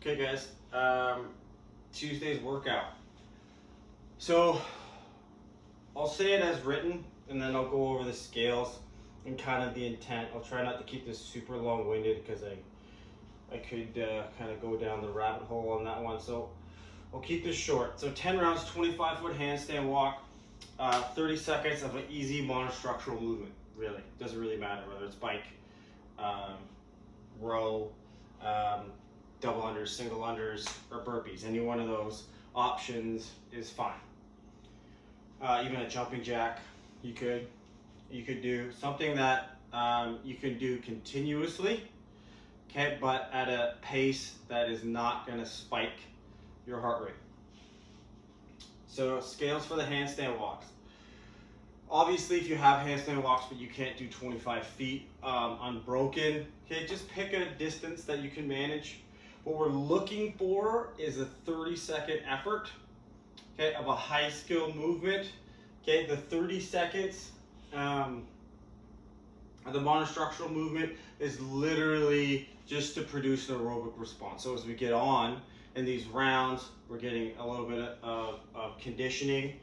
Okay guys, Tuesday's workout. So I'll say it as written and then I'll go over the scales and kind of the intent. I'll try not to keep this super long-winded because I could kind of go down the rabbit hole on that one. So I'll keep this short. So 10 rounds, 25-foot handstand walk, 30 seconds of an easy monostructural movement. Really, doesn't really matter whether it's bike, row, double unders, single unders, or burpees. Any one of those options is fine. Even a jumping jack, you could do something that you can do continuously, okay, but at a pace that is not going to spike your heart rate. So scales for the handstand walks. Obviously, if you have handstand walks but you can't do 25 feet unbroken, okay, just pick a distance that you can manage. What we're looking for is a 30-second effort, okay, of a high skill movement. Okay, the 30 seconds of the monostructural movement is literally just to produce an aerobic response. So as we get on in these rounds, we're getting a little bit of conditioning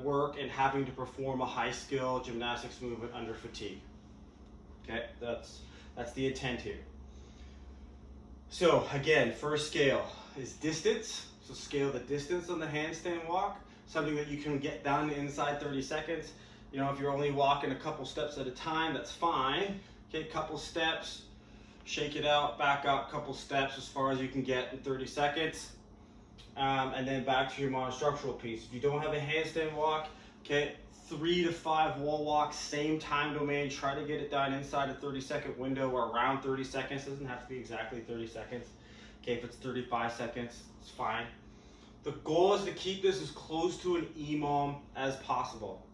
work and having to perform a high skill gymnastics movement under fatigue. Okay, that's the intent here. So again, first scale is distance. So scale the distance on the handstand walk, something that you can get done inside 30 seconds. You know, if you're only walking a couple steps at a time, that's fine. Okay, couple steps, shake it out, back up, couple steps as far as you can get in 30 seconds. And then back to your monostructural piece. If you don't have a handstand walk, okay, 3 to 5 wall walks, same time domain. Try to get it done inside a 30-second window or around 30 seconds. It doesn't have to be exactly 30 seconds. Okay, if it's 35 seconds, it's fine. The goal is to keep this as close to an EMOM as possible.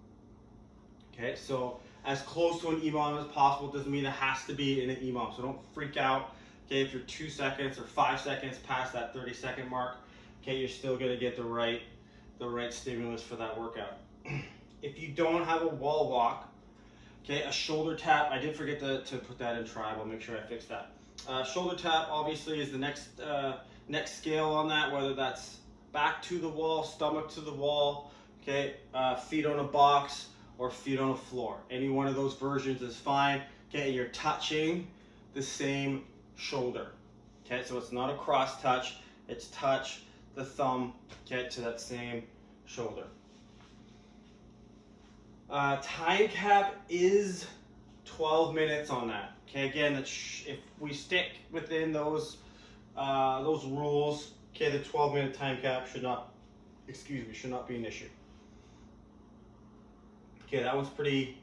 Okay, so as close to an EMOM as possible doesn't mean it has to be in an EMOM. So don't freak out. Okay, if you're 2 seconds or 5 seconds past that 30-second mark, okay, you're still gonna get the right stimulus for that workout. If you don't have a wall walk, okay, a shoulder tap. I did forget to put that in tribe. I'll make sure I fix that. Shoulder tap obviously is the next scale on that, whether that's back to the wall, stomach to the wall, okay, feet on a box or feet on a floor. Any one of those versions is fine. Okay, you're touching the same shoulder. Okay, so it's not a cross touch, it's touch the thumb, okay, to that same shoulder. Time cap is 12 minutes on that. Okay, again, if we stick within those rules, okay, the 12-minute time cap should not be an issue. Okay, that one's pretty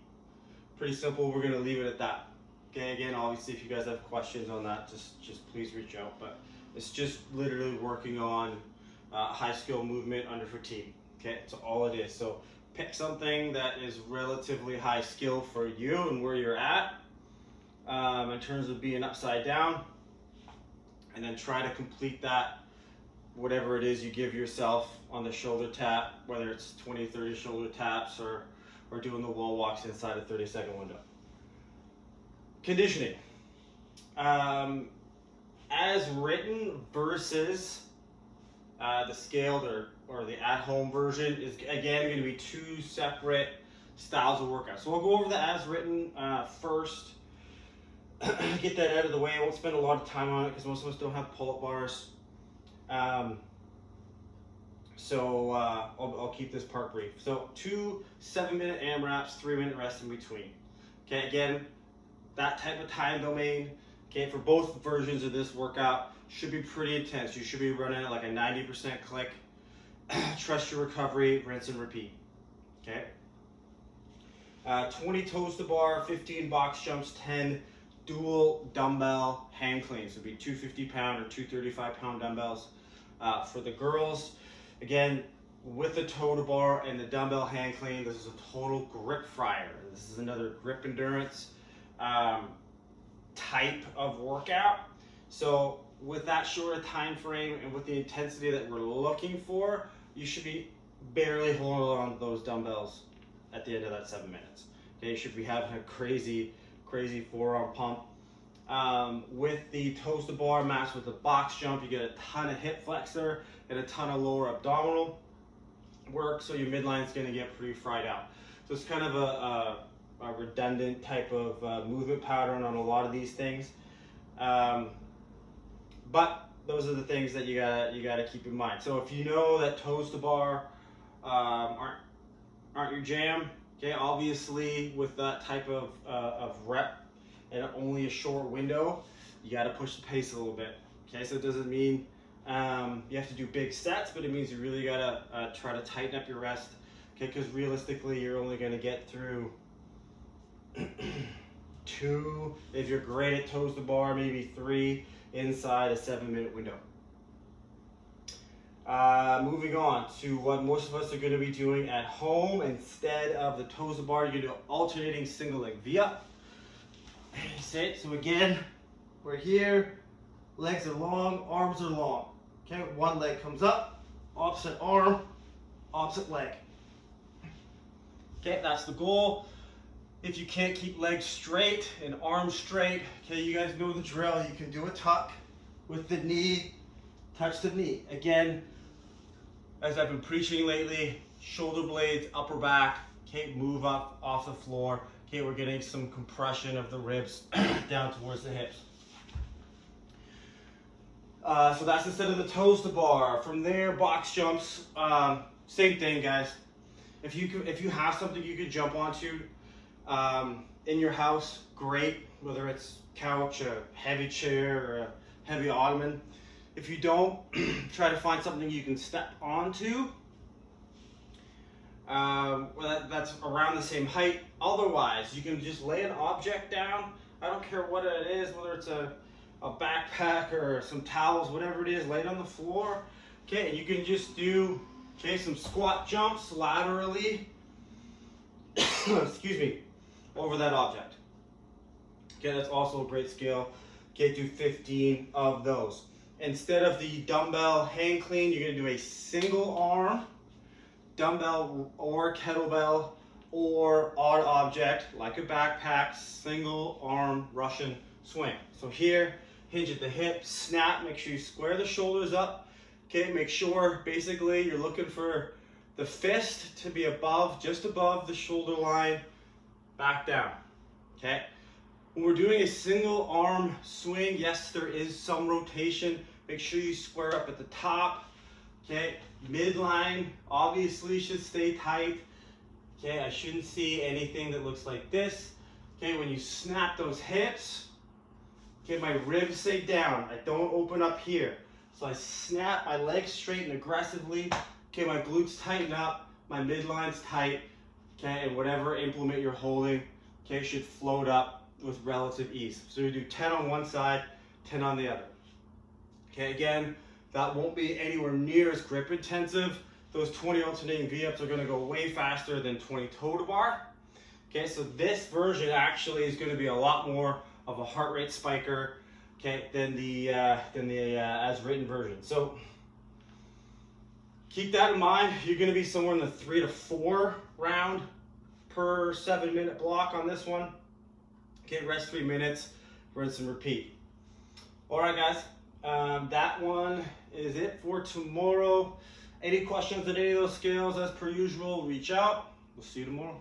simple. We're gonna leave it at that. Okay, again, obviously, if you guys have questions on that, just please reach out. But it's just literally working on high skill movement under fatigue. Okay, that's all it is. So pick something that is relatively high skill for you and where you're at in terms of being upside down, and then try to complete that, whatever it is you give yourself on the shoulder tap, whether it's 20, 30 shoulder taps or doing the wall walks inside a 30-second window. Conditioning. As written versus the scaled or the at-home version is, again, going to be 2 separate styles of workout. So I'll go over the as written first. Get that out of the way. I won't spend a lot of time on it because most of us don't have pull-up bars. So I'll keep this part brief. So 2 7-minute AMRAPs, 3-minute rest in between. Okay, again, that type of time domain, okay, for both versions of this workout should be pretty intense. You should be running at like a 90% click. Trust your recovery, rinse and repeat. Okay. 20 toes to bar, 15 box jumps, 10 dual dumbbell hang cleans. So it'd be 2 50-pound or 2 35-pound dumbbells. For the girls, again, with the toe to bar and the dumbbell hang clean, this is a total grip fryer. This is another grip endurance type of workout. So with that shorter time frame and with the intensity that we're looking for, you should be barely holding on to those dumbbells at the end of that 7 minutes. Okay, you should be having a crazy forearm pump With the toes to bar matched with the box jump, you get a ton of hip flexor and a ton of lower abdominal work, so your midline is going to get pretty fried out. So it's kind of a redundant type of movement pattern on a lot of these things, but those are the things that you gotta keep in mind. So if you know that toes to bar aren't your jam, okay, obviously with that type of rep and only a short window, you got to push the pace a little bit. Okay, so it doesn't mean you have to do big sets, but it means you really got to try to tighten up your rest. Okay, because realistically, you're only going to get through 2, if you're great at toes to bar, maybe 3 inside a 7-minute window. Moving on to what most of us are going to be doing at home. Instead of the toes to bar, you're going to do alternating single leg V-up. Sit. So again, we're here, legs are long, arms are long. Okay, one leg comes up, opposite arm, opposite leg. Okay, that's the goal. If you can't keep legs straight and arms straight, okay, you guys know the drill. You can do a tuck with the knee, touch the knee. Again, as I've been preaching lately, shoulder blades, upper back, okay, move up off the floor. Okay, we're getting some compression of the ribs down towards the hips. So that's instead of the toes to bar. From there, box jumps, same thing, guys. If you have something you could jump onto in your house, great. Whether it's couch, a heavy chair, or a heavy ottoman. If you don't, try to find something you can step onto. That's around the same height. Otherwise, you can just lay an object down. I don't care what it is, whether it's a backpack or some towels, whatever it is, lay it on the floor. Okay, and you can just do some squat jumps laterally, excuse me, over that object. Okay, that's also a great skill. Okay, do 15 of those. Instead of the dumbbell hang clean, you're gonna do a single arm dumbbell or kettlebell or odd object like a backpack, single arm Russian swing. So here, hinge at the hip, snap, make sure you square the shoulders up. Okay, make sure basically you're looking for the fist to be above, just above the shoulder line, back down. Okay, when we're doing a single arm swing, yes, there is some rotation. Make sure you square up at the top. Okay, midline obviously should stay tight. Okay, I shouldn't see anything that looks like this. Okay, when you snap those hips, okay, my ribs stay down. I don't open up here. So I snap my legs straight and aggressively. Okay, my glutes tighten up, my midline's tight. Okay, and whatever implement you're holding, okay, should float up with relative ease. So you do 10 on one side, 10 on the other. Okay, again, that won't be anywhere near as grip intensive. Those 20 alternating V-ups are gonna go way faster than 20 toe to bar. Okay, so this version actually is gonna be a lot more of a heart rate spiker, okay, than the as written version. So keep that in mind. You're gonna be somewhere in the 3 to 4 round per 7-minute block on this one. Okay, rest 3 minutes, rinse and repeat. All right, guys. That one is it for tomorrow. Any questions on any of those scales, as per usual, reach out. We'll see you tomorrow.